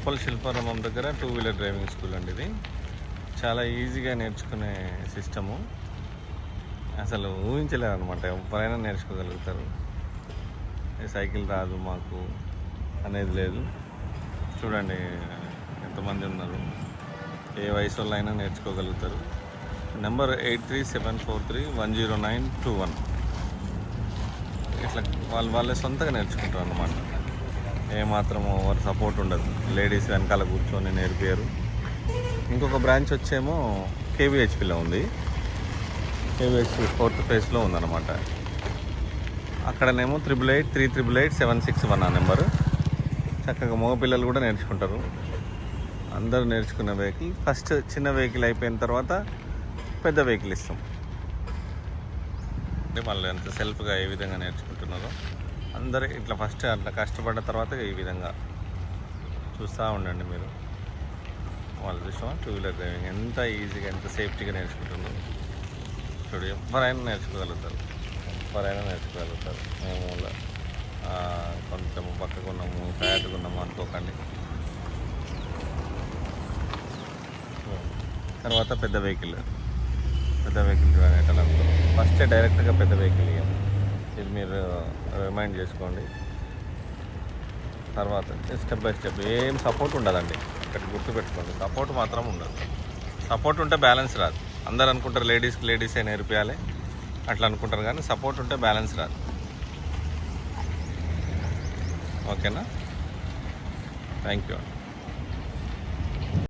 ఉప్పల్ శిల్పారామం దగ్గర 2 wheeler driving school అండి ఇది. చాలా ఈజీగా నేర్చుకునే సిస్టము. అసలు ఊహించలేరు అనమాట, ఎవరైనా నేర్చుకోగలుగుతారు. సైకిల్ రాదు మాకు అనేది లేదు. చూడండి ఎంతమంది ఉన్నారు, ఏ వయసు వాళ్ళు అయినా నేర్చుకోగలుగుతారు. నెంబర్ 8374310921. ఇట్లా వాళ్ళే సొంతగా నేర్చుకుంటారు అన్నమాట. ఏమాత్రం ఓవర్ సపోర్ట్ ఉండదు, లేడీస్ వెనకాల కూర్చొని నేర్పారు. ఇంకొక బ్రాంచ్ వచ్చేమో కేవీహెచ్పిలో ఉంది. కేవీహెచ్పి 4th ఫేజ్లో ఉందన్నమాట. అక్కడనేమో 8883888761 ఆ నెంబరు. చక్కగా మగపిల్లలు కూడా నేర్చుకుంటారు. అందరూ నేర్చుకున్న వెహికల్. ఫస్ట్ చిన్న వెహికల్ అయిపోయిన తర్వాత పెద్ద వెహికల్ ఇస్తాం. అంటే వాళ్ళు ఎంత సెల్ఫ్గా ఏ విధంగా నేర్చుకుంటున్నారో అందరూ ఇట్లా ఫస్ట్ అట్లా కష్టపడ్డ తర్వాత ఈ విధంగా చూస్తూ ఉండండి మీరు. వాళ్ళు చూసామా 2 వీలర్ డ్రైవింగ్ ఎంత ఈజీగా ఎంత సేఫ్టీగా నేర్చుకుంటున్నారు. చూడు, ఎవరైనా నేర్చుకోగలుగుతారు. మేము కొంచెం పక్కకున్నాము, ఫ్యాట్గా అనుకోకండి. తర్వాత పెద్ద వెహికల్ అనేటప్పుడు ఫస్ట్ డైరెక్ట్గా పెద్ద వెహికల్ ఇవ్వము. ఇది మీరు రిమైండ్ చేసుకోండి. తర్వాత స్టెప్ బై స్టెప్ ఏం సపోర్ట్ ఉండదండి. ఇక్కడ గుర్తుపెట్టుకోండి, సపోర్ట్ మాత్రం ఉండదు. సపోర్ట్ ఉంటే బ్యాలెన్స్ రాదు. అందరు అనుకుంటారు లేడీసే నేర్పియాలి అట్లా అనుకుంటారు, కానీ సపోర్ట్ ఉంటే బ్యాలెన్స్ రాదు. ఓకేనా? Thank you.